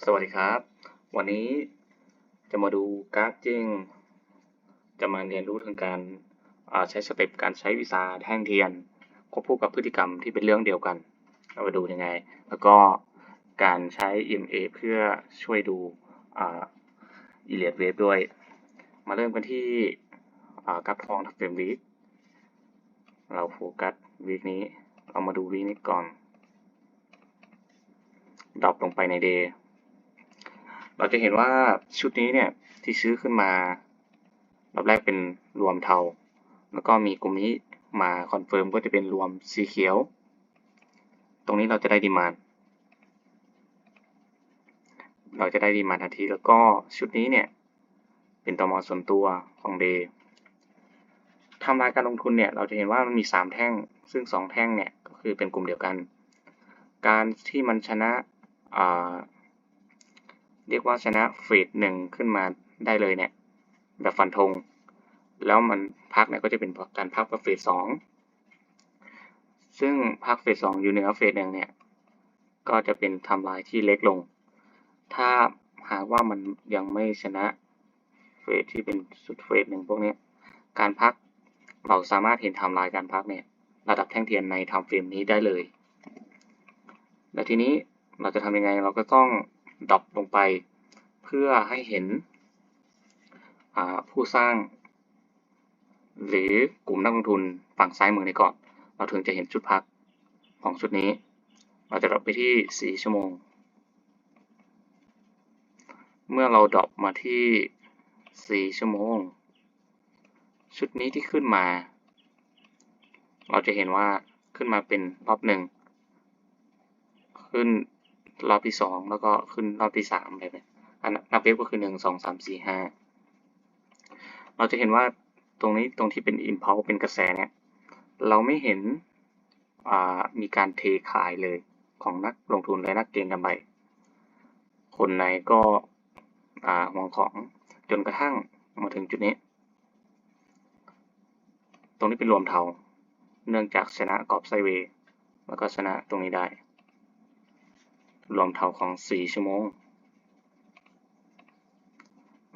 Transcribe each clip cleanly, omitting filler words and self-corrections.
สวัสดีครับวันนี้จะมาดูกราฟจริงจะมาเรียนรู้ถึงการใช้สเต็ปการใช้วิสาแท่งเทียนควบคู่กับพฤติกรรมที่เป็นเรื่องเดียวกันเราไปดูยังไงแล้วก็การใช้ EMA เพื่อช่วยดูอิเลียดเวฟด้วยมาเริ่มกันที่กราฟทองทับเฟรมวีคเราโฟกัสวีคนี้เรามาดูวีคนี้ก่อนดรอปลงไปในเดย์เราจะเห็นว่าชุดนี้เนี่ยที่ซื้อขึ้นมารอบแรกเป็นรวมเทาแล้วก็มีกลุ่มนี้มาคอนเฟิร์มก็จะเป็นรวมสีเขียวตรงนี้เราจะได้ดีมานด์ทันทีแล้วก็ชุดนี้เนี่ยเป็นตมส่วนตัวของเดย์ทำรายการลงทุนเนี่ยเราจะเห็นว่ามันมี3แท่งซึ่ง2แท่งเนี่ยก็คือเป็นกลุ่มเดียวกันการที่มันชนะเรียกว่าชนะเฟส1ขึ้นมาได้เลยเนี่ยแบบฟันธงแล้วมันพักเนี่ยก็จะเป็นการพักกับเฟส2ซึ่งพักเฟส2อยู่เหนือเฟส1เนี่ยก็จะเป็นทำลายที่เล็กลงถ้าหากว่ามันยังไม่ชนะเฟสที่เป็นสุดเฟส1พวกนี้การพักเราสามารถเห็นไทม์ไลน์การพักเนี่ยระดับแท่งเทียนในไทม์เฟรมนี้ได้เลยและทีนี้เราจะทำยังไงเราก็ต้องดรอปลงไปเพื่อให้เห็นผู้สร้างหรือกลุ่มนักลงทุนฝั่งซ้ายมือในก่อนเราถึงจะเห็นจุดพักของชุดนี้เราจะดรอปไปที่4ชั่วโมงเมื่อเราดรอปมาที่4ชั่วโมงชุดนี้ที่ขึ้นมาเราจะเห็นว่าขึ้นมาเป็นรอบ1ขึ้นรอบที่2แล้วก็ขึ้นรอบที่3แบบนี้นับเวฟก็คือ1 2 3 4 5เราจะเห็นว่าตรงที่เป็น impulse เป็นกระแสเนี่ยเราไม่เห็นมีการเทขายเลยของนักลงทุนและนักเก็งกำไรคนในก็ห่วงของจนกระทั่งมาถึงจุดนี้ตรงนี้เป็นรวมเทาเนื่องจากชนะกรอบไซด์เวย์แล้วก็ชนะตรงนี้ได้รวมเทาของ4ชั่วโมง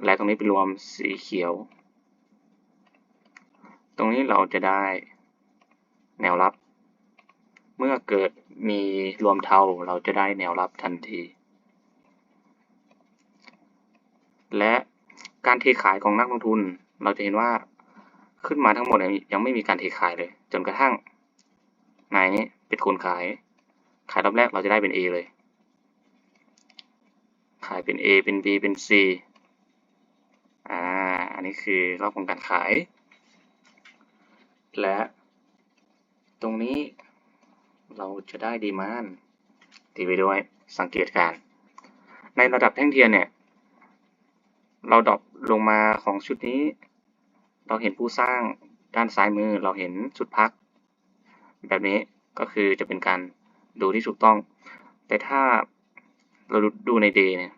และตรงนี้เป็นรวมสีเขียวตรงนี้เราจะได้แนวรับเมื่อเกิดมีรวมเทาเราจะได้แนวรับทันทีและการเทขายของนักลงทุนเราจะเห็นว่าขึ้นมาทั้งหมดยังไม่มีการเทขายเลยจนกระทั่งนายนี้เป็นคนขายรอบแรกเราจะได้เป็น A เลยขายเป็น A เป็น B เป็น C อันนี้คือรอบของการขายและตรงนี้เราจะได้ดีมานด์ตีไปด้วยสังเกตการในระดับแท่งเทียนเนี่ยเราดรอปลงมาของชุดนี้เราเห็นผู้สร้างด้านซ้ายมือเราเห็นจุดพักแบบนี้ก็คือจะเป็นการดูที่ถูกต้องแต่ถ้าเราดูใน day เนี่ย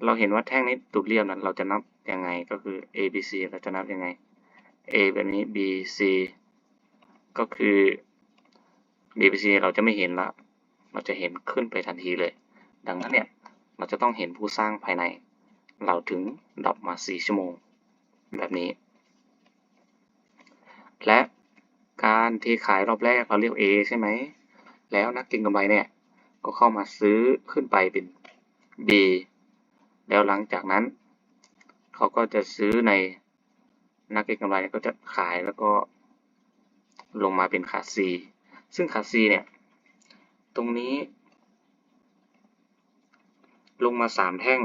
เราเห็นว่าแท่งนี้ตูดเรียบนั้นเราจะนับยังไงก็คือ A B C เราจะนับยังไง A แบบนี้ B C ก็คือ B B C เราจะไม่เห็นละเราจะเห็นขึ้นไปทันทีเลยดังนั้นเนี่ยเราจะต้องเห็นผู้สร้างภายในเราถึงดรอปมา4ชั่วโมงแบบนี้และการเทขายรอบแรกเราเรียก A ใช่ไหมแล้วนักเก็งกำไรเนี่ยก็เข้ามาซื้อขึ้นไปเป็น B แล้วหลังจากนั้นเขาก็จะซื้อในนักเก็งกำไรก็จะขายแล้วก็ลงมาเป็นขา C ซึ่งขา C เนี่ยตรงนี้ลงมา3แท่ง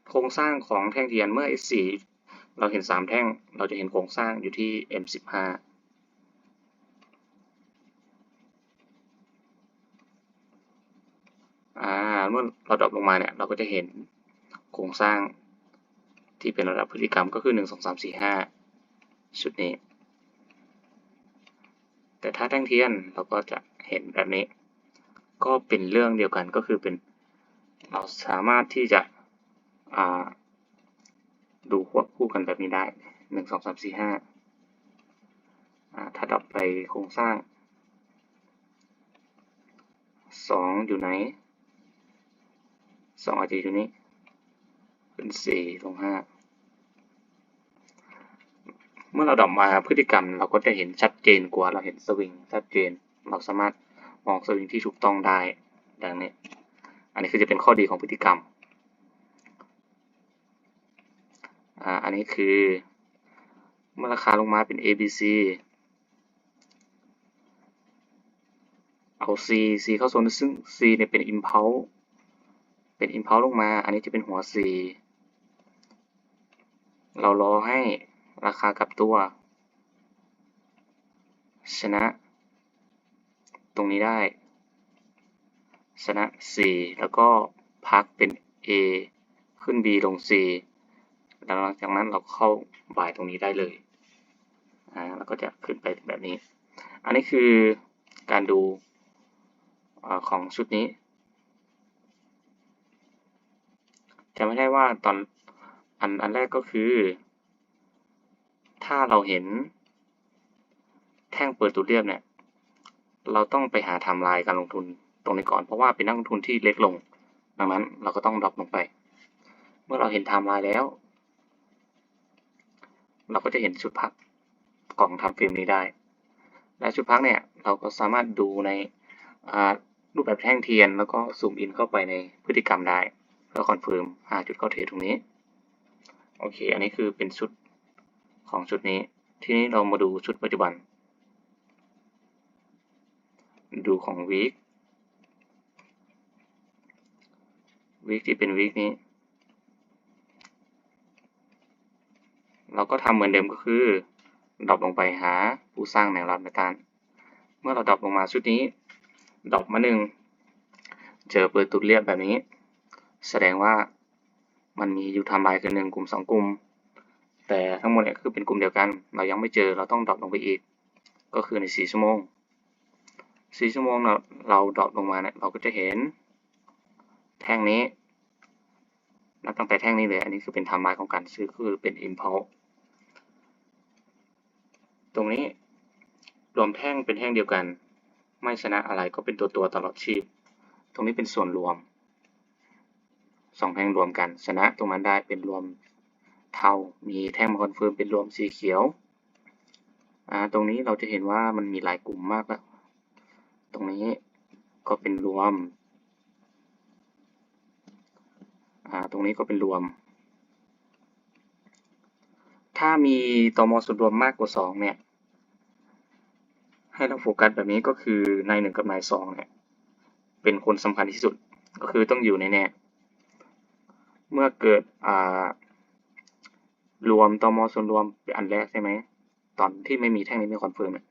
โครงสร้างของแท่งเทียนเมื่อ S4 เราเห็น3แท่งเราจะเห็นโครงสร้างอยู่ที่ M15เมื่อเราดรอปลงมาเนี่ยเราก็จะเห็นโครงสร้างที่เป็นระดับพฤติกรรมก็คือ1 2 3 4 5ชุดนี้แต่ถ้าแท่งเทียนเราก็จะเห็นแบบนี้ก็เป็นเรื่องเดียวกันก็คือเป็นเราสามารถที่จะดูควบคู่กันแบบนี้ได้1 2 3 4 5ถ้าดรอปไปโครงสร้าง 2อยู่ไหน2อาจจะอยู่นี้เป็น4ลง5เมื่อเราดรอปมาพฤติกรรมเราก็จะเห็นชัดเจนกว่าเราเห็นสวิงชัดเจนเราสามารถมองสวิงที่ถูกต้องได้ดังนี้อันนี้คือจะเป็นข้อดีของพฤติกรรมอันนี้คือเมื่อราคาลงมาเป็น ABC เอา C เข้าโซนซึ่ง C เนี่ยเป็น impulse ลงมาอันนี้จะเป็นหัว C เรารอให้ราคากลับตัวชนะตรงนี้ได้ชนะ C แล้วก็พักเป็น A ขึ้น B ลง C แล้วหลังจากนั้นเราเข้าบ่ายตรงนี้ได้เลยแล้วก็จะขึ้นไปแบบนี้อันนี้คือการดูของชุดนี้จะไม่ได้ว่าตอนอันแรกก็คือถ้าเราเห็นแท่งเปิดตูดเรียบเนี่ยเราต้องไปหาไทม์ไลน์การลงทุนตรงนี้ก่อนเพราะว่าเป็นนักลงทุนที่เล็กลงดังนั้นเราก็ต้องดรอปลงไปเมื่อเราเห็นไทม์ไลน์แล้วเราก็จะเห็นชุดพักของไทม์เฟรมนี้ได้และชุดพักเนี่ยเราก็สามารถดูในรูปแบบแท่งเทียนแล้วก็ซูมอินเข้าไปในพฤติกรรมได้เพื่อคอนเฟิร์มหาจุดเข้าเทรดตรงนี้โอเคอันนี้คือเป็นชุดของชุดนี้ทีนี้เรามาดูชุดปัจจุบันดูของวีคที่เป็นวีคนี้เราก็ทำเหมือนเดิมก็คือดรอปลงไปหาผู้สร้างแนวรับแนวต้านเมื่อเราดรอปลงมาชุดนี้ดรอปมา1เจอเปิดตุดเรียบแบบนี้แสดงว่ามันมีอยู่ไทม์ไลน์คือ1กลุ่ม2กลุ่มแต่ทั้งหมดเนี่ยคือเป็นกลุ่มเดียวกันเรายังไม่เจอเราต้องดรอปลงไปอีกก็คือใน4ชั่วโมง4ชั่วโมงเราดรอปลงมาเนี่ยเราก็จะเห็นแท่งนี้นับตั้งแต่แท่งนี้เลยอันนี้คือเป็นไทม์ไลน์ของการซื้อคือเป็น impulse ตรงนี้รวมแท่งเป็นแท่งเดียวกันไม่ชนะอะไรก็เป็นตัวตลอดชีพตรงนี้เป็นส่วนรวม2แท่งรวมกันชนะตรงนั้นได้เป็นรวมเทามีแท่งมาคอนเฟิร์มเป็นรวมสีเขียวตรงนี้เราจะเห็นว่ามันมีหลายกลุ่มมากแล้วตรงนี้ก็เป็นรวมตรงนี้ก็เป็นรวมถ้ามีตม.ส่วนรวมมากกว่า2เนี่ยให้เราโฟกัสแบบนี้ก็คือนาย1กับนาย2เนี่ยเป็นคนสำคัญที่สุดก็คือต้องอยู่แน่ๆเมื่อเกิดรวมตม.ส่วนรวมเป็นอันแรกใช่ไหมตอนที่ไม่มีแท่งนี้ไม่คอนเฟิร์มเนี่ย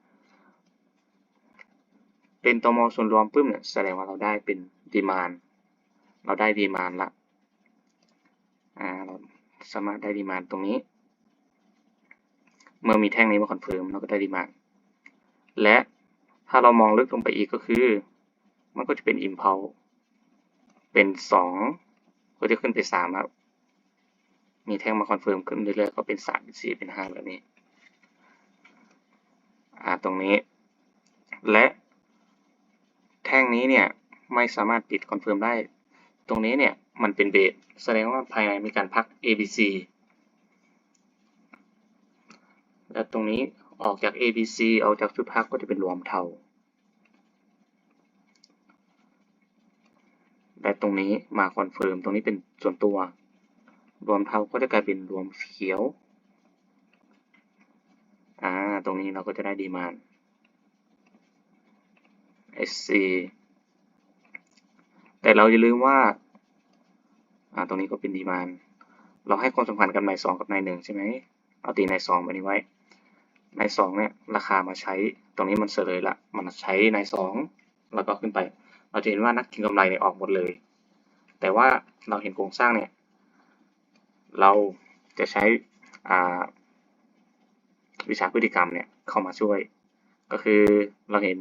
เป็นตม.ส่วนรวมปุ๊บเนี่ยแสดงว่าเราได้เป็นดีมานด์เราได้ดีมานด์ละเราสามารถได้ดีมานด์ตรงนี้เมื่อมีแท่งนี้มาคอนเฟิร์มเราก็ได้ดีมานด์และถ้าเรามองลึกลงไปอีกก็คือมันก็จะเป็น impulse เป็น2ก็จะขึ้นไป3ครับมีแท่งมาคอนเฟิร์มขึ้นเรื่อยๆก็เป็น3เป็น4เป็น5แบบนี้ตรงนี้และแท่งนี้เนี่ยไม่สามารถปิดคอนเฟิร์มได้ตรงนี้เนี่ยมันเป็นเบสแสดงว่าภายในมีการพัก ABC และตรงนี้ออกจาก ABC ออกจากชุดพักก็จะเป็นรวมเทาและตรงนี้มาคอนเฟิร์มตรงนี้เป็นส่วนตัวรวมเทาก็จะกลายเป็นรวมเขียวตรงนี้เราก็จะได้ดีมานด์ SC แต่เราอย่าลืมว่าตรงนี้ก็เป็นดีมานด์เราให้ความสำคัญกับนาย2กับนาย1ใช่ไหมเอาตีนาย2แบบนี้ไว้นาย2เนี่ยราคามาใช้ตรงนี้มันเฉลยละมันใช้นาย2แล้วก็ขึ้นไปเราจะเห็นว่านักเก็งกำไรเนี่ยออกหมดเลยแต่ว่าเราเห็นโครงสร้างเนี่ยเราจะใช้วิชาพฤติกรรมเนี่ยเข้ามาช่วยก็คือเราเห็น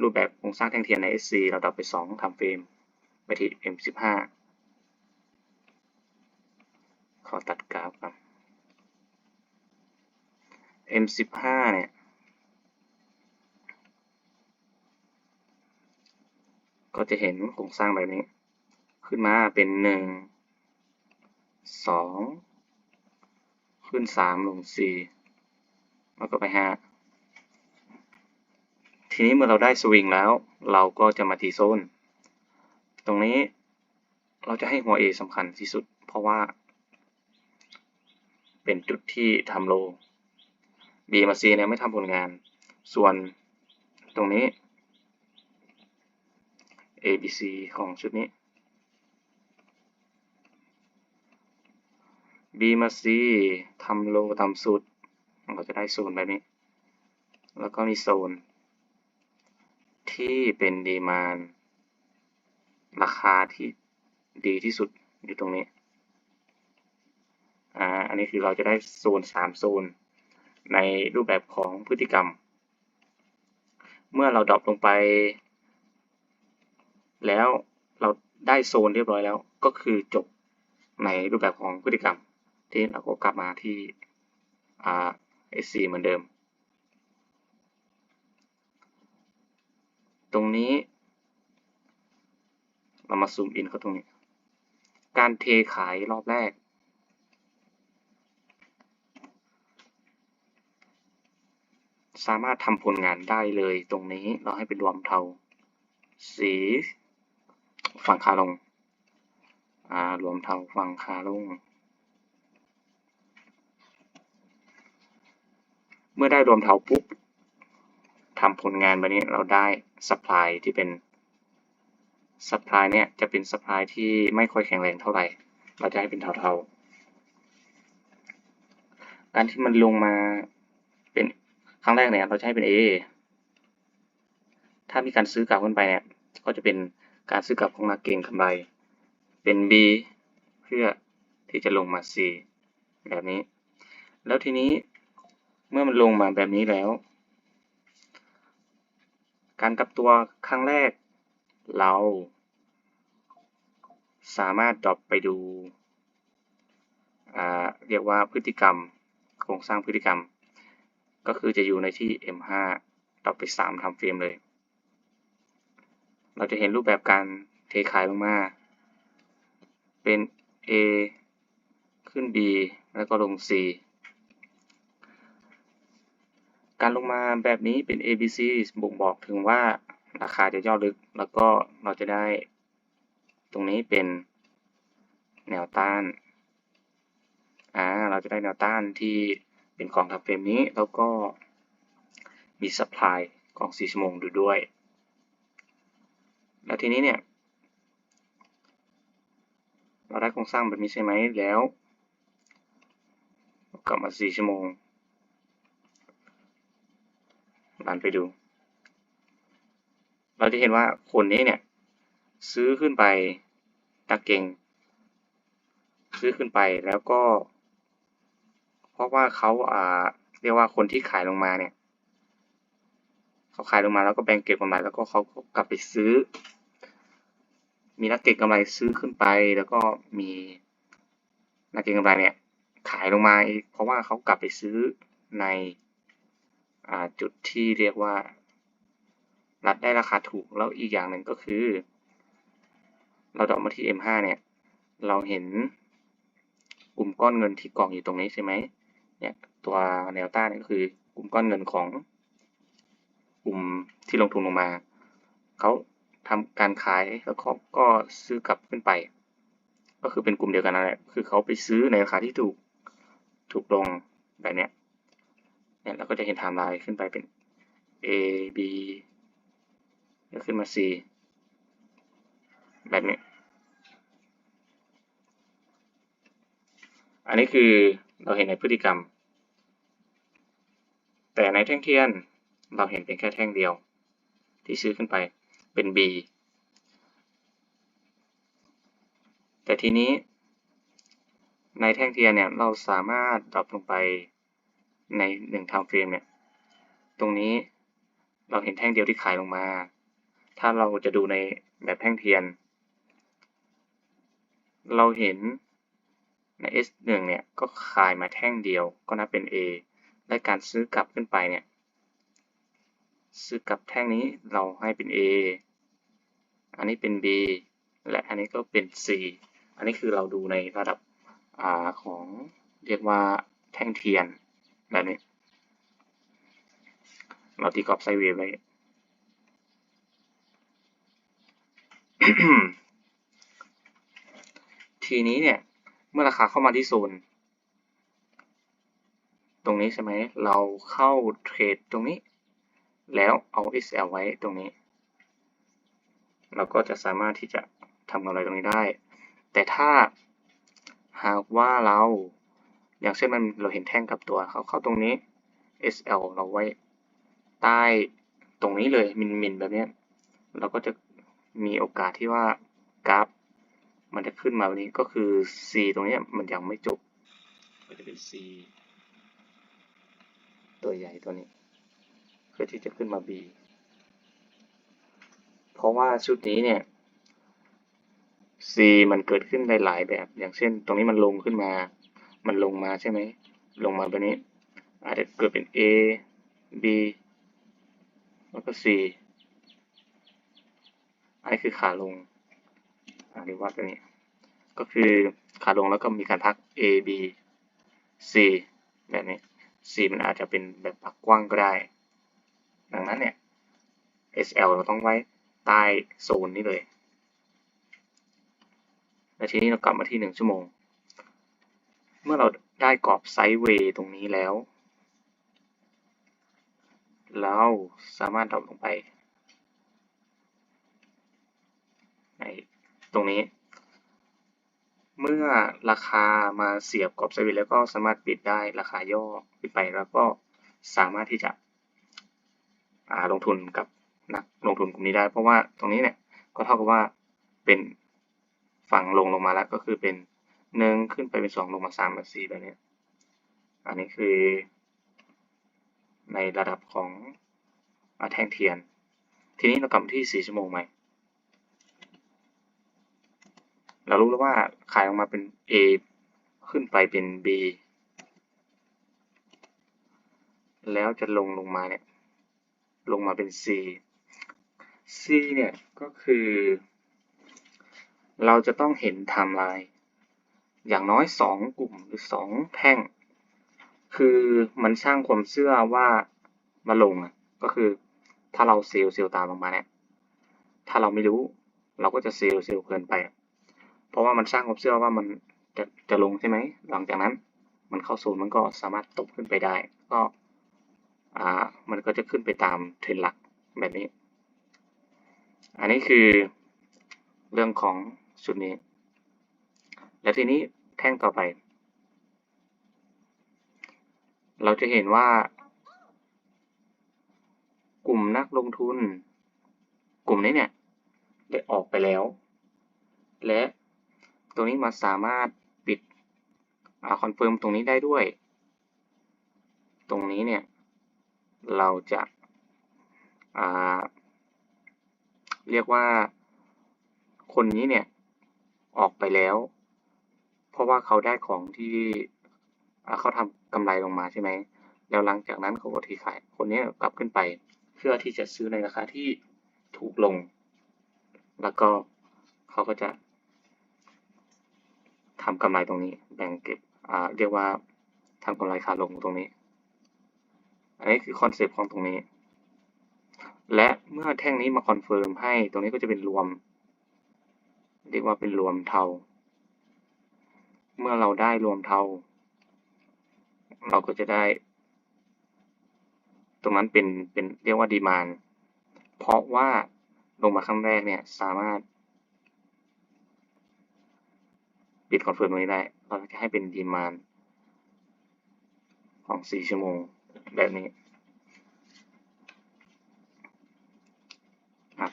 รูปแบบโครงสร้างแท่งเทียนใน SC เราดับไป2ทำเฟรมไปที่ M15 ขอตัดกราฟครับ M15 เนี่ย ก็จะเห็นโครงสร้างแบบนี้ขึ้นมาเป็น1 2ขึ้น3ลง4แล้วก็ไป5ทีนี้เมื่อเราได้สวิงแล้วเราก็จะมาทีโซนตรงนี้เราจะให้หัว A สำคัญที่สุดเพราะว่าเป็นจุดที่ทำโล B มา C เนี่ยไม่ทำผลงานส่วนตรงนี้ A B C ของชุดนี้ B มา C ทำโลต่ำสุดเราจะได้โซนแบบนี้แล้วก็มีโซนที่เป็นดีมานด์ราคาที่ดีที่สุดอยู่ตรงนี้อันนี้คือเราจะได้โซน3โซนในรูปแบบของพฤติกรรมเมื่อเราดรอปลงไปแล้วเราได้โซนเรียบร้อยแล้วก็คือจบในรูปแบบของพฤติกรรมที่เราก็กลับมาที่SC เหมือนเดิมตรงนี้เรามาซูมอินเข้าตรงนี้การเทขายรอบแรกสามารถทำผลงานได้เลยตรงนี้เราให้เป็นรวมเทาสีฝั่งขาลงรวมเทาฝั่งขาลงเมื่อได้รวมเทาปุ๊บทำผลงานแบบนี้เราได้ supply ที่เป็น supply เนี่ยจะเป็น supply ที่ไม่ค่อยแข็งแรงเท่าไหร่เราจะให้เป็นเทาๆการที่มันลงมาเป็นครั้งแรกเนี่ยเราจะให้เป็น A ถ้ามีการซื้อกลับขึ้นไปเนี่ยก็จะเป็นการซื้อกลับของนักเก็งกำไรเป็น B เพื่อที่จะลงมา C แบบนี้แล้วทีนี้เมื่อมันลงมาแบบนี้แล้วการกลับตัวครั้งแรกเราสามารถดรอปไปดูเรียกว่าพฤติกรรมโครงสร้างพฤติกรรมก็คือจะอยู่ในที่ M5 ดรอปไป3ทำเฟรมเลยเราจะเห็นรูปแบบการเทขายลงมาเป็น A ขึ้น B แล้วก็ลง C การลงมาแบบนี้เป็น ABC บ่งบอกถึงว่าราคาจะย่อลึกแล้วก็เราจะได้ตรงนี้เป็นแนวต้านเราจะได้แนวต้านที่เป็นของทำเฟรมนี้แล้วก็มี supply ของ4ชั่วโมงดูด้วยแล้วทีนี้เนี่ยเราได้โครงสร้างแบบนี้ใช่ไหมแล้วกลับมา4ชั่วโมงรันไปดูเราจะเห็นว่าคนนี้เนี่ยซื้อขึ้นไปตะเก่งซื้อขึ้นไปแล้วก็เพราะว่าเขาเรียกว่าคนที่ขายลงมาเนี่ยเขาขายลงมาแล้วก็แบ่งเก็บกำไรแล้วก็เขากลับไปซื้อมีนักเก็งกำไรซื้อขึ้นไปแล้วก็มีนักเก็งกำไรเนี่ยขายลงมาอีกเพราะว่าเขากลับไปซื้อในจุดที่เรียกว่ารัดได้ราคาถูกแล้วอีกอย่างหนึ่งก็คือเราดรอปมาที่ M5 เนี่ยเราเห็นกลุ่มก้อนเงินที่กองอยู่ตรงนี้ใช่ไหมเนี่ยตัวแนวต้านก็คือกลุ่มก้อนเงินของกลุ่มที่ลงทุนลงมาเขาทำการขายแล้วเขาก็ซื้อกลับขึ้นไปก็คือเป็นกลุ่มเดียวกันนั่นแหละคือเขาไปซื้อในราคาที่ถูกลงแบบเนี้ยเนี่ยเราก็จะเห็นไทม์ไลน์ขึ้นไปเป็น A B แล้วขึ้นมา C แบบนี้อันนี้คือเราเห็นในพฤติกรรมแต่ในแท่งเทียนเราเห็นเป็นแค่แท่งเดียวที่ซื้อขึ้นไปเป็น B แต่ทีนี้ในแท่งเทียนเนี่ยเราสามารถดรอปลงไปใน1 time frame เนี่ยตรงนี้เราเห็นแท่งเดียวที่ขายลงมาถ้าเราจะดูในแบบแท่งเทียนเราเห็นใน S1 เนี่ยก็ขายมาแท่งเดียวก็นับเป็น A และการซื้อกลับขึ้นไปเนี่ยซื้อกลับแท่งนี้เราให้เป็น A อันนี้เป็น B และอันนี้ก็เป็น C อันนี้คือเราดูในระดับของเรียกว่าแท่งเทียนแบบนี้ เราตีกรอบไซด์เวย์ไว้ ทีนี้เนี่ยเมื่อราคาเข้ามาที่โซนตรงนี้ใช่ไหมเราเข้าเทรดตรงนี้แล้วเอา SL ไว้ตรงนี้เราก็จะสามารถที่จะทำอะไรตรงนี้ได้แต่ถ้าหากว่าเราอย่างเช่นเราเห็นแท่งกับตัวเข้าตรงนี้ SL เราไว้ใต้ตรงนี้เลยมินแบบนี้เราก็จะมีโอกาสที่ว่ากราฟมันจะขึ้นมาแบบนี้ก็คือ C ตรงนี้มันยังไม่จบก็จะเป็น C ตัวใหญ่ตัวนี้เพื่อที่จะขึ้นมา B เพราะว่าชุดนี้เนี่ย C มันเกิดขึ้นได้หลายแบบอย่างเช่นตรงนี้มันลงขึ้นมามันลงมาใช่ไหมลงมาแบบนี้อาจจะเกิดเป็น A B แล้วก็ C อันนี้คือขาลงหรือว่าตัวนี้ก็คือขาลงแล้วก็มีการพัก A B C แบบนี้ C มันอาจจะเป็นแบบพักกว้างก็ได้ดังนั้นเนี่ย SL เราต้องไว้ใต้โซนนี้เลยและทีนี้เรากลับมาที่1 ชั่วโมงเมื่อเราได้กรอบไซด์เวย์ตรงนี้แล้วเราสามารถดรอปลงไปในตรงนี้เมื่อราคามาเสียบกรอบไซด์เวย์แล้วก็สามารถปิดได้ราคาย่อขึ้นไปแล้วก็สามารถที่จะลงทุนกับนักลงทุนกลุ่มนี้ได้เพราะว่าตรงนี้เนี่ยก็เท่ากับว่าเป็นฝั่งลงมาแล้วก็คือเป็น1ขึ้นไปเป็น2ลงมา3แบบ4แบบนี้อันนี้คือในระดับของแท่งเทียนทีนี้เรากลับมาที่4 ชั่วโมงใหม่เรารู้แล้วว่าขายออกมาเป็น A ขึ้นไปเป็น B แล้วจะลงมาเนี่ยลงมาเป็น C C เนี่ยก็คือเราจะต้องเห็นไทม์ไลน์อย่างน้อย2กลุ่มหรือ2แท่งคือมันสร้างความเชื่อว่ามาลงก็คือถ้าเราเซลล์ตามลงมาเนี่ยถ้าเราไม่รู้เราก็จะเซลล์เพลินไปเพราะว่ามันสร้างความเชื่อว่ามันจะลงใช่ไหมหลังจากนั้นมันเข้าโซนมันก็สามารถตบขึ้นไปได้ก็มันก็จะขึ้นไปตามเทรนหลักแบบนี้อันนี้คือเรื่องของชุดนี้แล้วทีนี้แท่งต่อไปเราจะเห็นว่ากลุ่มนักลงทุนกลุ่มนี้เนี่ยได้ออกไปแล้วและตรงนี้มาสามารถปิดคอนเฟิร์มตรงนี้ได้ด้วยตรงนี้เนี่ยเราจะเรียกว่าคนนี้เนี่ยออกไปแล้วเพราะว่าเขาได้ของที่เขาทำกำไรลงมาใช่ไหมแล้วหลังจากนั้นเขาก็ทีขายคนนี้กลับขึ้นไปเพื่อที่จะซื้อในราคาที่ถูกลงแล้วก็เขาก็จะทำกำไรตรงนี้แบ่งเก็บเรียกว่าทำกำไรขาลงตรงนี้อันนี้คือคอนเซปต์ของตรงนี้และเมื่อแท่งนี้มาคอนเฟิร์มให้ตรงนี้ก็จะเป็นรวมเรียกว่าเป็นรวมเทาเมื่อเราได้รวมเทาเราก็จะได้ตรงนั้นเป็นเรียกว่าดีมานด์เพราะว่าลงมาครั้งแรกเนี่ยสามารถปิดคอนเฟิร์มตรงนี้ได้เราจะให้เป็นดีมานด์ของ4 ชั่วโมงแบบนี้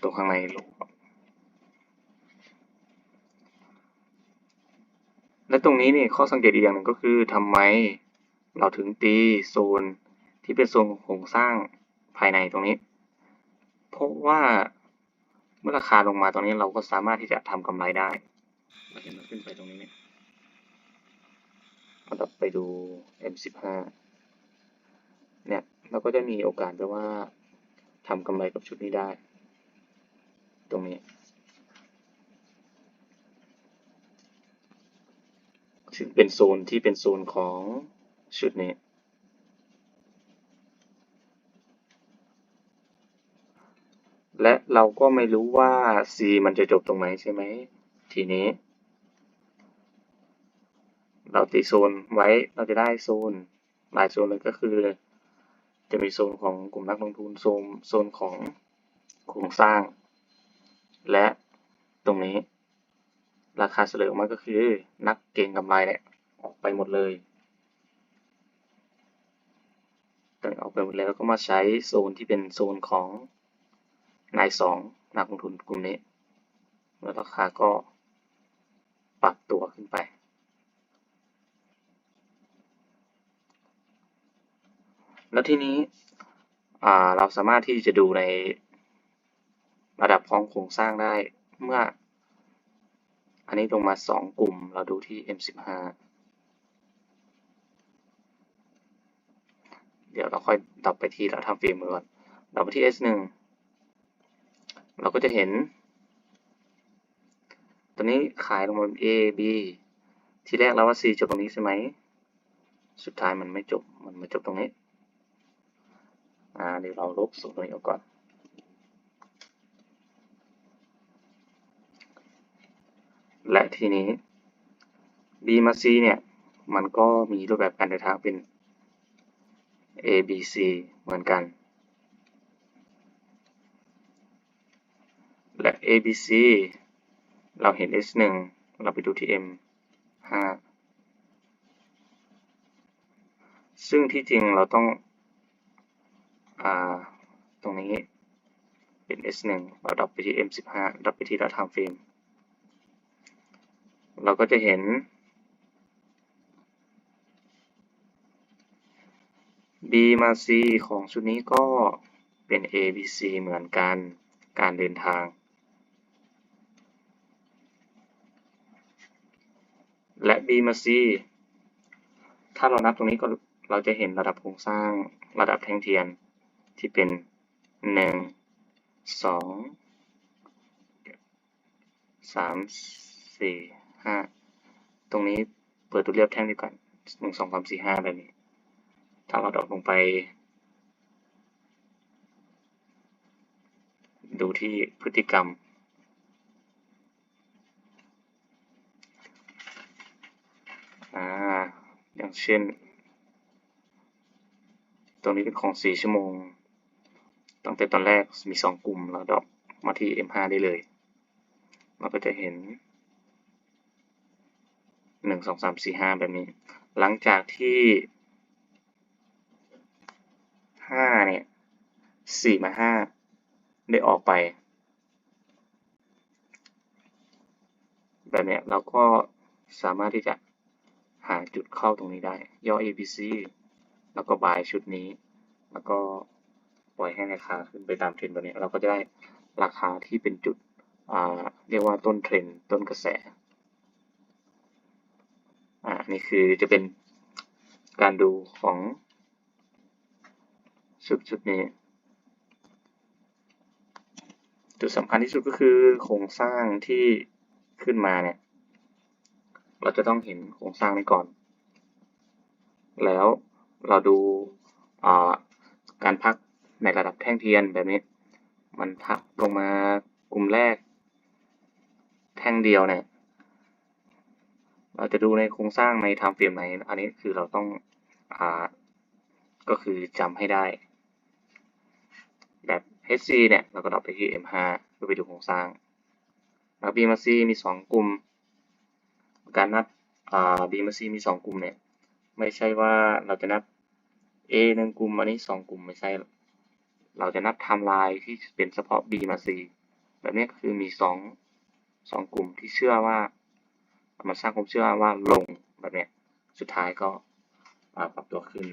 ตรงข้างในลงและตรงนี้นี่ข้อสังเกตอีกอย่างหนึ่งก็คือทำไมเราถึงตีโซนที่เป็นโซนโครงสร้างภายในตรงนี้เพราะว่าเมื่อราคาลงมาตรงนี้เราก็สามารถที่จะทำกำไรได้เราเห็นมันขึ้นไปตรงนี้เนี่ยเราไปดู M15 เนี่ยเราก็จะมีโอกาสไปว่าทำกำไรกับชุดนี้ได้ตรงนี้ ซึ่งเป็นโซนที่เป็นโซนของชุดนี้และเราก็ไม่รู้ว่า C มันจะจบตรงไหนใช่ไหมทีนี้เราตีโซนไว้เราจะได้โซนหลายโซนเลยก็คือจะมีโซนของกลุ่มนักลงทุนโซนของโครงสร้างและตรงนี้ราคาเฉลี่ยออกมาก็คือนักเก็งกำไรเนี่ยออกไปหมดเลยตั้งออกไปหมดแล้วก็มาใช้โซนที่เป็นโซนของนายสองนักลงทุนกลุ่มนี้แล้วราคาก็ปรับตัวขึ้นไปแล้วทีนี้เราสามารถที่จะดูในระดับของโครงสร้างได้เมื่ออันนี้ลงมา2กลุ่มเราดูที่ M15 เดี๋ยวเราค่อยดับไปที่เราทำเฟรมก่อนดับไปที่ S1 เราก็จะเห็นตัวนี้ขายลงมา A B ทีแรกเราว่า C จบตรงนี้ใช่ไหมสุดท้ายมันไม่จบมันมาจบตรงนี้เดี๋ยวเราลบส่วนตรงนี้ออกก่อนและทีนี้ B มา C เนี่ยมันก็มีรูปแบบการเดินทางเป็น A B C เหมือนกันและ A B C เราเห็น S1 เราไปดูที่ M5 ซึ่งที่จริงเราต้องตรงนี้เป็น S1 เราดับไปที่ M15 ดับไปที่เราทำเฟรมเราก็จะเห็น B มา C ของชุดนี้ก็เป็น A B C เหมือนกันการเดินทางและ B มา C ถ้าเรานับตรงนี้ก็เราจะเห็นระดับโครงสร้างระดับแท่งเทียนที่เป็น1 2 3 4 5ตรงนี้เปิดตัวเรียบแท่งดีกว่า1 2 3 4 5แบบนี้ถ้าเราดรอปลงไปดูที่พฤติกรรมอย่างเช่นตรงนี้เป็นของ4ชั่วโมงตั้งแต่ตอนแรกมี2กลุ่มแล้วดรอปมาที่ M5 ได้เลยเราก็จะเห็น1 2 3 4 5แบบนี้หลังจากที่5เนี่ย4มา5ได้ออกไปแบบเนี้ยเราก็สามารถที่จะหาจุดเข้าตรงนี้ได้ย่อ ABC แล้วก็ buy ชุดนี้แล้วก็ปล่อยให้ราคาขึ้นไปตามเทรนด์แบบนี้เราก็จะได้ราคาที่เป็นจุดเรียกว่าต้นเทรนด์ต้นกระแสนี่คือจะเป็นการดูของชุดนี้จุดสำคัญที่สุดก็คือโครงสร้างที่ขึ้นมาเนี่ยเราจะต้องเห็นโครงสร้างนี้ก่อนแล้วเราดูการพักในระดับแท่งเทียนแบบนี้มันพักลงมากลุ่มแรกแท่งเดียวเนี่ยเราจะดูในโครงสร้างในไทม์เฟรมไหนอันนี้คือเราต้องก็คือจำให้ได้แบบ HC เนี่ยเราก็ดรอปไปที่ M5 เพื่อไปดูโครงสร้างแล้ว B มา C มี2กลุ่มการนับB มา C มี2กลุ่มเนี่ยไม่ใช่ว่าเราจะนับ A 1กลุ่มอันนี้2กลุ่มไม่ใช่เราจะนับไทม์ไลน์ที่เป็นเฉพาะ B มา C แบบนี้ก็คือมี2กลุ่มที่เชื่อว่ามันสร้างความเชื่อว่าลงแบบนี้สุดท้ายก็ปรับตัวขึ้น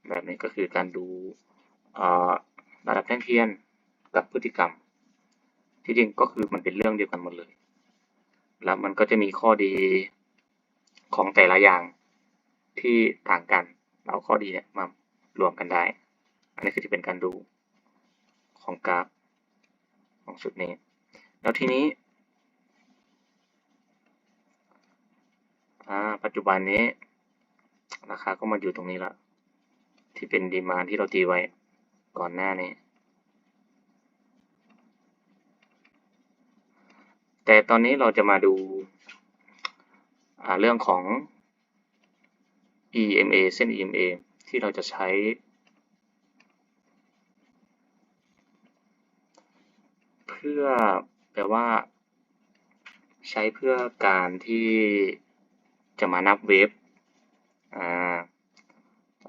แบบนี้ก็คือการดูระดับแท่งเทียนกับพฤติกรรมที่จริงก็คือมันเป็นเรื่องเดียวกันหมดเลยแล้วมันก็จะมีข้อดีของแต่ละอย่างที่ต่างกันเอาข้อดีเนี่ยมารวมกันได้อันนี้คือจะเป็นการดูของกราฟของชุดนี้แล้วทีนี้ ปัจจุบันนี้ราคาก็มาอยู่ตรงนี้ละที่เป็นดีมานด์ที่เราตีไว้ก่อนหน้านี้แต่ตอนนี้เราจะมาดูเรื่องของ EMA เส้น EMA ที่เราจะใช้เพื่อแปลว่าใช้เพื่อการที่จะมานับเวฟ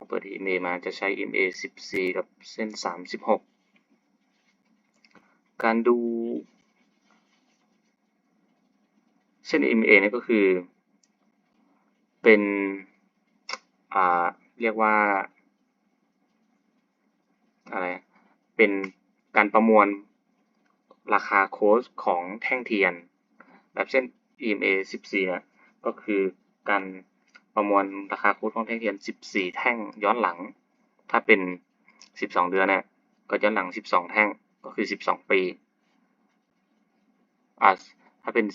เปิด EMA มาจะใช้ EMA 14 กับเส้น 36 การดูเส้น EMA เนี่ยก็คือเป็นเรียกว่าอะไรเป็นการประมวลราคาโค้ชของแท่งเทียนแบบเช่น EMA 14เนี่ยก็คือการประมวลราคาโค้ชของแท่งเทียน14แท่งย้อนหลังถ้าเป็น12เดือนเนี่ยก็ย้อนหลัง12แท่งก็คือ12ปีถ้าเป็น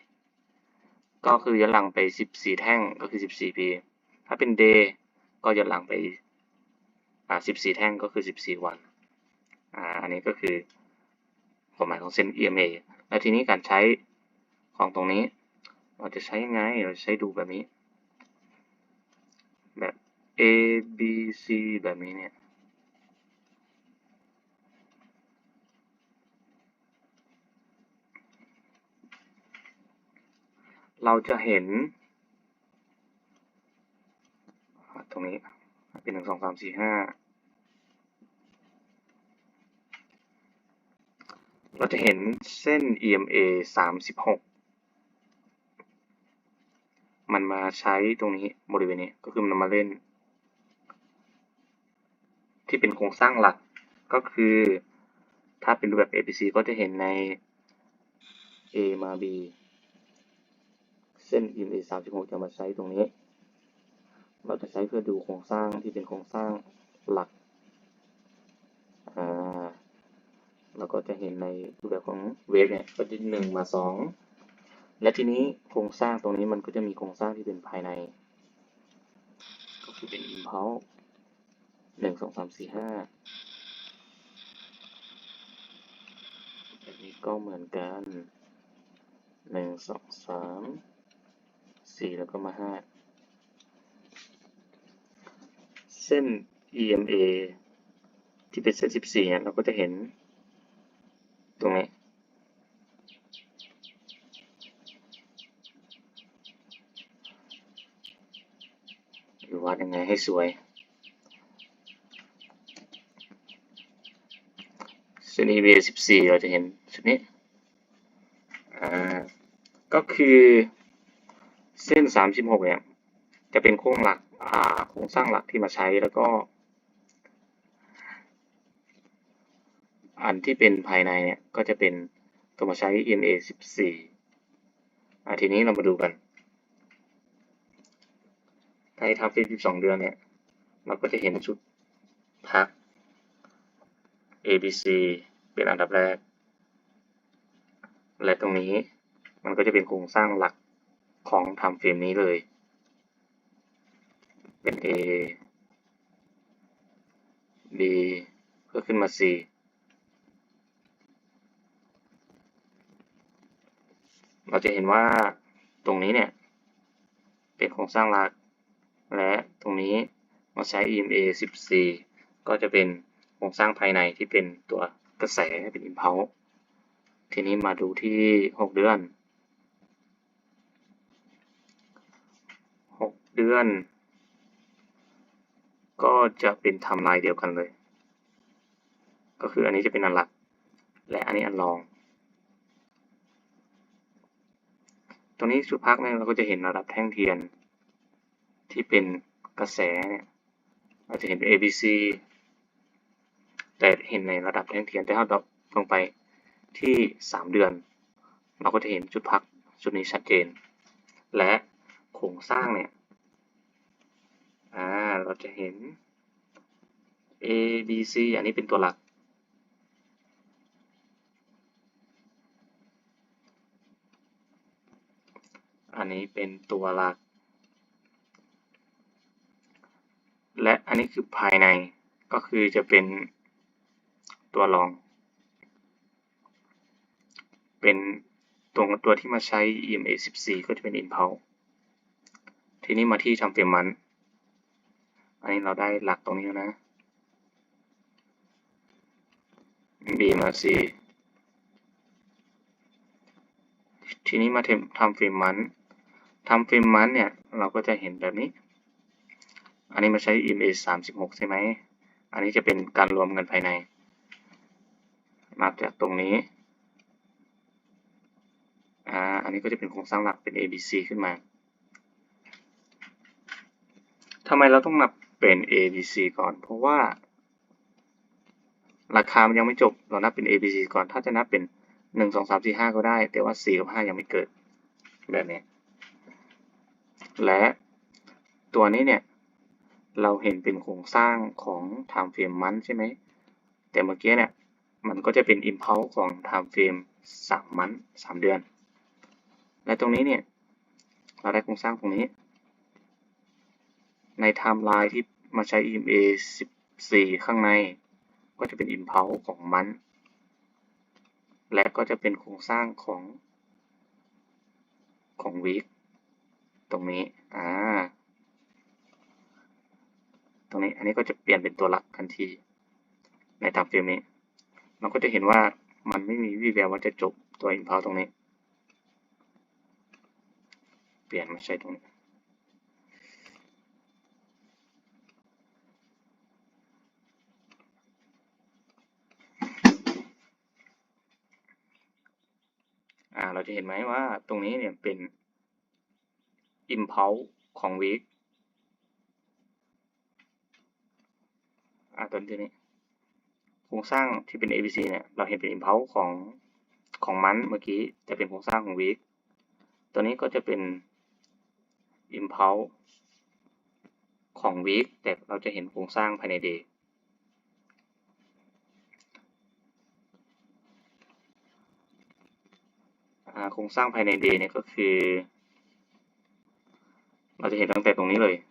14ก็คือย้อนหลังไป14แท่งก็คือ14ปีถ้าเป็น day ก็ย้อนหลังไป14แท่งก็คือ14วันอันนี้ก็คือความหมายของเส้น EMA แล้วทีนี้การใช้ของตรงนี้เราจะใช้ยังไงเราใช้ดูแบบนี้แบบ A B C แบบนี้เนี่ยเราจะเห็นตรงนี้เป็น1 2 3 4 5เราจะเห็นเส้น EMA 36มันมาใช้ตรงนี้บริเวณนี้ก็คือมันมาเล่นที่เป็นโครงสร้างหลักก็คือถ้าเป็นรูปแบบ ABC ก็จะเห็นใน A มา B เส้น EMA 36จะมาใช้ตรงนี้เราจะใช้เพื่อดูโครงสร้างที่เป็นโครงสร้างหลักเราก็จะเห็นในรูปแบบของเวฟเนี่ยก็จะ1 มา 2และทีนี้โครงสร้างตรงนี้มันก็จะมีโครงสร้างที่เป็นภายในก็คือเป็น impulse 1 2 3 4 5แบบนี้ก็เหมือนกัน1 2 3 4แล้วก็มา5เส้น EMA ที่เป็นเส้น14เนี่ยเราก็จะเห็นตรงนี้หรือวาดยังไงให้สวยเส้น EMA 14เราจะเห็นชุดนี้ก็คือเส้น36เนี่ยจะเป็นโครงหลักโครงสร้างหลักที่มาใช้แล้วก็อันที่เป็นภายในเนี่ยก็จะเป็นตัวมาใช้ EMA 14ทีนี้เรามาดูกันถ้าทำเป็น12เดือนเนี่ยเราก็จะเห็นชุดพัก ABC เป็นอันดับแรกและตรงนี้มันก็จะเป็นโครงสร้างหลักของทำเฟรมนี้เลยเป็น A B เพื่อขึ้นมา C เราจะเห็นว่าตรงนี้เนี่ยเป็นโครงสร้างหลักและตรงนี้มาใช้ EMA 14ก็จะเป็นโครงสร้างภายในที่เป็นตัวกระแสเป็น impulse ทีนี้มาดูที่6เดือน6เดือนก็จะเป็นไทม์ไลน์เดียวกันเลยก็คืออันนี้จะเป็นอันหลักและอันนี้อันรองตรงนี้ชุดพักเนี่ยเราก็จะเห็นระดับแท่งเทียนที่เป็นกระแสเนี่ยเราจะเห็นเป็น ABC แต่เห็นในระดับแท่งเทียนแต่ถ้าเราลงไปที่3เดือนเราก็จะเห็นจุดพักจุดนี้ชัดเจนและโครงสร้างเนี่ยเราจะเห็น A B C อันนี้เป็นตัวหลักอัน นนี้เป็นตัวหลักและอันนี้คือภายในก็คือจะเป็นตัวรองเป็นตัวที่มาใช้ EMA 14ก็จะเป็น impulse ทีนี้มาที่ทำเฟรมมันอันนี้เราได้หลักตรงนี้แล้วนะ B มา C ทีนี้มาทำเฟรมมันเนี่ยเราก็จะเห็นแบบนี้อันนี้มาใช้ EMA 36ใช่ไหมอันนี้จะเป็นการรวมกันภายในนับจากตรงนี้อันนี้ก็จะเป็นโครงสร้างหลักเป็น ABC ขึ้นมาทำไมเราต้องนับเป็น ABC ก่อนเพราะว่าราคามันยังไม่จบเรานับเป็น ABC ก่อนถ้าจะนับเป็น1 2 3 4 5ก็ได้แต่ว่า4กับ5ยังไม่เกิดแบบนี้และตัวนี้เนี่ยเราเห็นเป็นโครงสร้างของ time frame month ใช่ไหมแต่เมื่อกี้เนี่ยมันก็จะเป็น impulse ของ time frame 3 month 3 เดือนและตรงนี้เนี่ยเราได้โครงสร้างตรงนี้ใน timeline ที่มาใช้ EMA 14ข้างในก็จะเป็น impulse ของ month และก็จะเป็นโครงสร้างของ week ตรงนี้ตรงนี้อันนี้ก็จะเปลี่ยนเป็นตัวหลักทันทีในตามเฟรมนี้เราก็จะเห็นว่ามันไม่มีวี่แววว่าจะจบตัว impulse ตรงนี้เปลี่ยนมาใช้ตรงนี้เราจะเห็นไหมว่าตรงนี้เนี่ยเป็น impulse ของ week ตัวนี้โครงสร้างที่เป็น ABC เนี่ยเราเห็นเป็น impulse ของmonth เมื่อกี้จะเป็นโครงสร้างของ week ตัวนี้ก็จะเป็น impulse ของ week แต่เราจะเห็นโครงสร้างภายใน day โครงสร้างภายใน day เนี่ยก็คือเราจะเห็นตั้งแต่ตรงนี้เลย1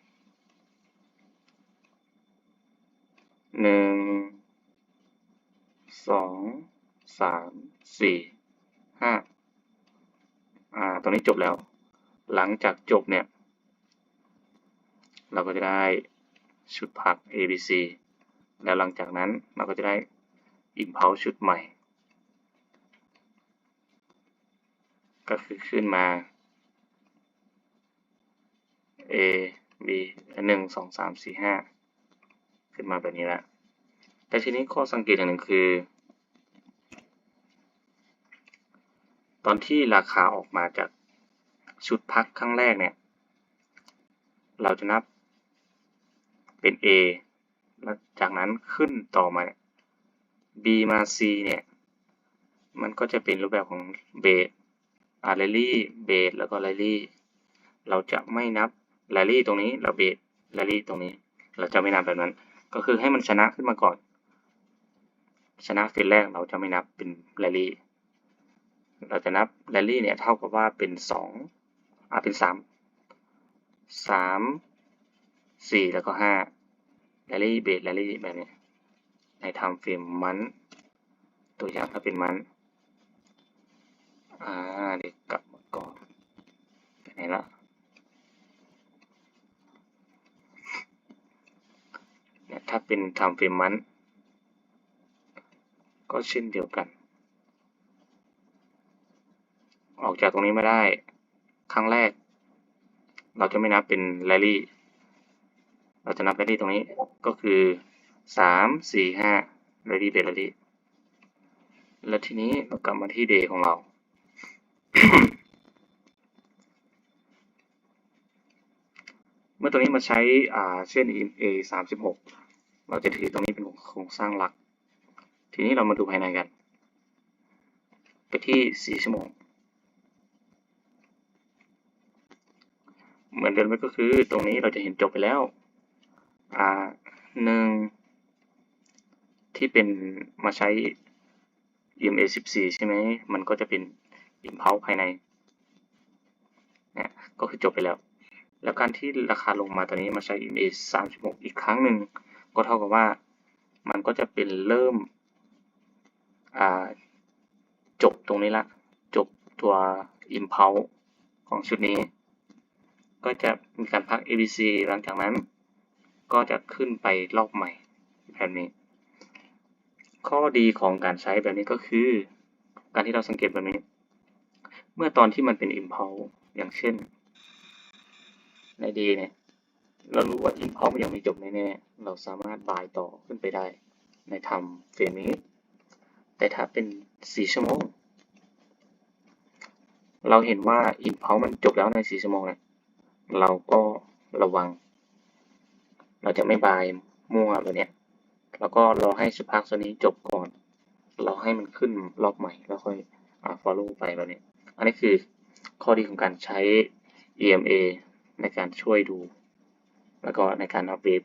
2 3 4 5ตรงนี้จบแล้วหลังจากจบเนี่ยเราก็จะได้ชุดพัก ABC แล้วหลังจากนั้นเราก็จะได้ impulse ชุดใหม่ก็คือขึ้นมา A B 1 2 3 4 5ขึ้นมาแบบนี้แล้วแต่ทีนี้ข้อสังเกตอย่างหนึ่งคือตอนที่ราคาออกมาจากชุดพักครั้งแรกเนี่ยเราจะนับเป็น A แล้วจากนั้นขึ้นต่อมา B มา C เนี่ยมันก็จะเป็นรูปแบบของเบสแรลลี่เบสแล้วก็แรลลี่เราจะไม่นับแรลลี่ตรงนี้เราเบสแรลลี่ตรงนี้เราจะไม่นับแบบนั้นก็คือให้มันชนะขึ้นมาก่อนชนะเฟสแรกเราจะไม่นับเป็นแรลลี่เราจะนับแรลลี่เนี่ยเท่ากับว่าเป็น2เป็น3 4แล้วก็5แรลลี่เบสแรลลี่แบบนี้ในไทม์เฟรมมันตัวอย่างถ้าเป็นมันเดี๋ยวกลับมาก่อนไปไหนละเนี่ยถ้าเป็นไทม์เฟรมมันก็เช่นเดียวกันออกจากตรงนี้ไม่ได้ครั้งแรกเราจะไม่นับเป็นแรลลี่เราจะนับแรลลี่ตรงนี้ก็คือ3 4 5แรลลี่เบสแรลลี่แล้วทีนี้เรากลับมาที่เดย์ของเรา เมื่อตัวนี้มาใช้เช่น EMA 36เราจะถือตรงนี้เป็นโครงสร้างหลักทีนี้เรามาดูภายในกันไปที่4ชั่วโมงเหมือนเดิมก็คือตรงนี้เราจะเห็นจบไปแล้ว1ที่เป็นมาใช้ EMA 14ใช่ไหมมันก็จะเป็น impulse ภายใน เนี่ยก็คือจบไปแล้วแล้วการที่ราคาลงมาตอนนี้มาใช้ EMA 36อีกครั้งหนึ่งก็เท่ากับว่ามันก็จะเป็นเริ่มจบตรงนี้ละจบตัว Impulse ของชุดนี้ก็จะมีการพัก ABC หลังจากนั้นก็จะขึ้นไปรอบใหม่แบบนี้ข้อดีของการใช้แบบนี้ก็คือการที่เราสังเกตแบบนี้เมื่อตอนที่มันเป็น Impulse อย่างเช่นใน Day เนี่ยเรารู้ว่า Impulse มันยังไม่จบแน่ๆเราสามารถบายต่อขึ้นไปได้ในไทม์เฟรมนี้แต่ถ้าเป็น4ชั่วโมงเราเห็นว่า Impulse มันจบแล้วใน4ชั่วโมงเนี่ยเราก็ระวังเราจะไม่บายมั่วแบบเนี้ยแล้วก็รอให้สปาร์คตัวนี้จบก่อนเราให้มันขึ้นรอบใหม่แล้วค่อยfollow ไปแบบนี้อันนี้คือข้อดีของการใช้ EMA ในการช่วยดูแล้วก็ในการอัปเดต